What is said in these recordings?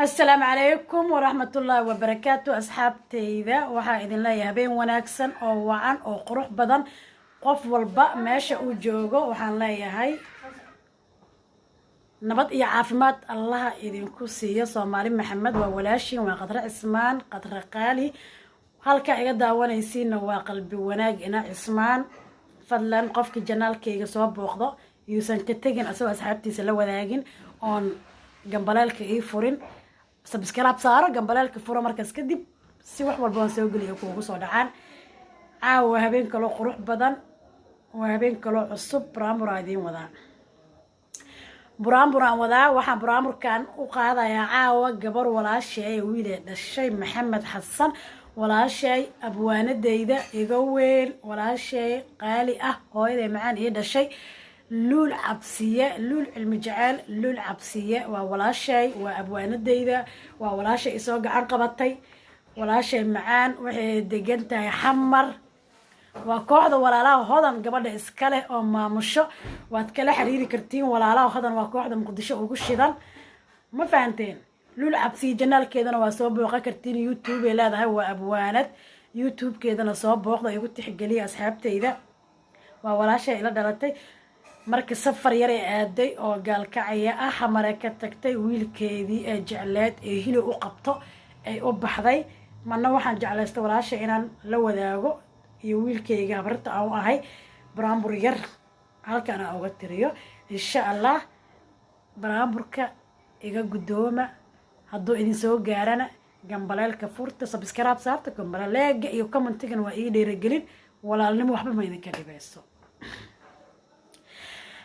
السلام عليكم ورحمة الله وبركاته أصحابتي ذا وحا إذن لا يهبين وناكسن أو وعن أو قروح بدن قف والباء ماشا أو جوغو وحان لا يهي نبض إيا عافمات الله إذن كوسية صومالي محمد وولاشي وقدر عثمان قدر قالي halka iga daawanaysiina waa qalbi wanaag ina Cismaan fadlan qofka janaalkayga soo booqdo yuusan ka tagin asoo asxaabtiisa la wadaagin oon gambalaalka ii furin subscribe saaro gambalaalka furo markaas kadib si wax walba aan soo geliyo kuugu soo dhacaan caawa habeen kale qurux badan waa habeen kale cusub buraamuraadiin wadaa waxaan buraamurkan u qaadayaa caawa gabar walaashay wiil dhashay Maxamed Xasan walaashay abwaanadeyda iga weyn walaashay qaali ah hooyaday macaan ii dhashay luul cabsiye luul cilmi jacayl luul cabsiye waa walaashay waa abwaanadeyda waa walaashay isoo gacan qabatay walaashay macaan waxay degan tahay xamar waa kooxda walaalaha hodan gabadha iska leh oo maamusho waad kala xiriiri kartiin walaalaha hodan waa kooxda muqdisho ugu shidan ma fahanteen luul cabsiye janaalkeedana waa soo booqan kartiin YouTube ee leedahay waa abwaanad YouTube keedana soo booqda igu tixgeliya asxaabteyda waa walaashay ila dhalatay markii safar yar ay aaday oo gaalkacaya ah xamare ka tagtay wiilkeedii ee jecleed ee hilo u qabto ay u baxday manna waxaan jeclaystay walaashay inaan la wadaago iyo wiilkeyga habarta aan u ahay baraambur yar halkaan aan uga tiriyo insha Allah baraamburka iga gudooma hadduu idin soo gaarana gambaleelka furta subscribe saarta gambaleelka iyo commentigan waa ii dheeragelin walaalnimo waxba ma idinka dhibayso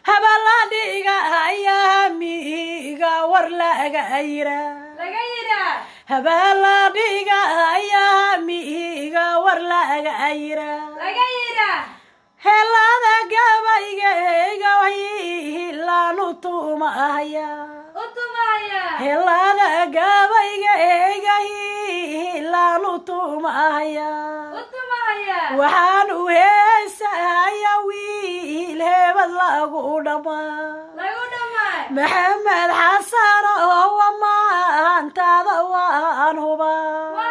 habaladiga ayaa miiga war laga yira habaladiga ayaa miiga war laga yira helada gabayga hilaanu tumaya helada gabayga hilaanu tumaya waxaan u heesayaa wiil hebel lagu dhamaa Maxamed Xasan oo maantada waan hubaa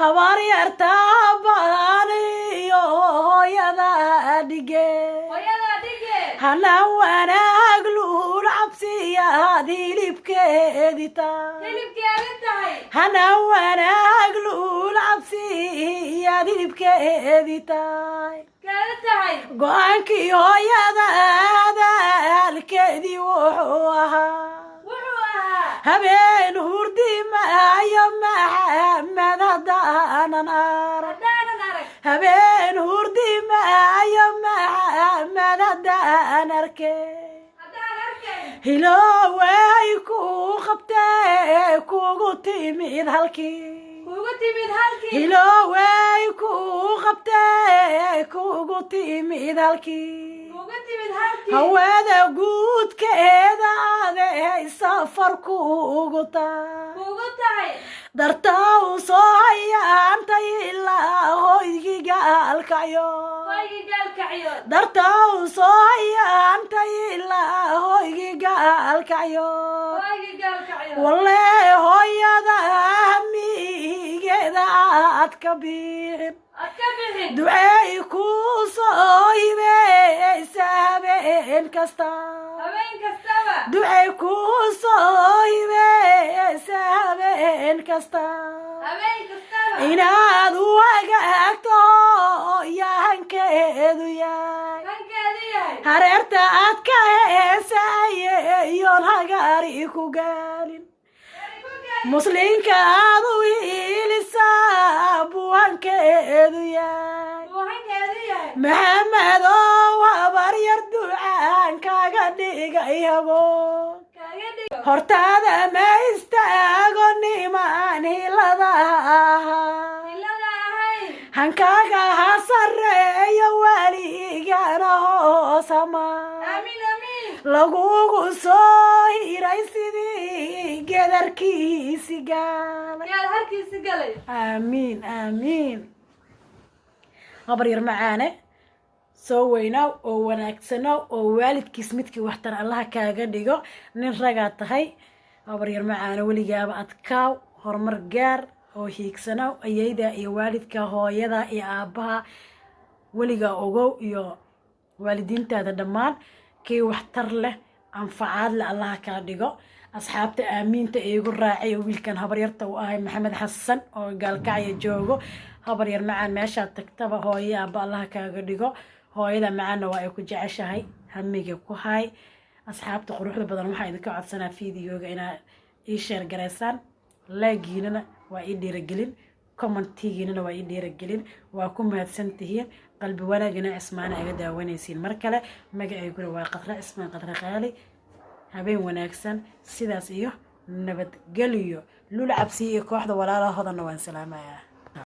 habar yartaa baan iyo hooyada dhige hana wanaag luul cabsiyaad hilibkeedi tahay hana wanaag luul cabsiyaad hilibkeedi tahay go-aankii hooyada hadalkeedii wuxuu ahaa habeen hurdi maayo Maxamed haddaanan arag habeen hurdi maayo Maxamed haddaan arkay hiloway ku qabtee kugu timid halkii hiloway ku qabtee kugu timid halkii hawada guudkeeda aday safar kuugu tahay dartaa u soo hayaantay ilaa hoygii gaalkacyo dartaa u soo hayaantay ilaa hoygii gaalkacyo walle hooyada miigeeda aad ka bixin ducay ku soo hibeysa habeen kasta ducay ku soo hibeysa habeen kasta inaad u hagaagto yahankeedu yahay hareerta aad ka heesaye iyoon hagaari ku gaalin muslinka aad u hiilisaa buuhankeedu yahay Maxamed oo habar yar ducaan kaga dhigay haboon hortaada ma istaago nimaan hilada hankaaga ha sareeyo waligana hoosama lagugu soo hiray sidii gedarkiisi galay amiin habar yar macaane soo weynaaw oo wanaagsanow oo waalidkiis midkii waxtar allaha kaaga dhigo nin ragaa tahay habaryar macaana weligaaba adkaaw horumar gaar oo hiigsanow ayayda iyo waalidka hooyada iyo aabbaha weligaa ogow iyo waalidiintaada dhammaan kii waxtar leh anfacaad leh allaha kaa dhigo asxaabta aamiinta iigu raacay oo wiilkan habaryarta u ahay maxamed xasan oo gaalkacya joogo habaryar macaan meeshaad tagtaba hooyo aabba allaha kaaga dhigo hooyada macaanna waa ay ku jeceshahay hamiga ku hay asxaabta quruxda badan waxaa idinka codsanaa fiidiyooga inaad ii sheer garaysaan laagiinana waa ii dhiiragelin commentigiinana waa ii dhiiragelin waa ku mahadsantihiin qalbi wanaagina cismaana aga daawanaysiin mar kale magacayguna waa qadra cismaan qadra qaali habeen wanaagsan sidaas iyo nabadgelyo lul cabsi iyo kooxda walaalahoodana waan salaamayaa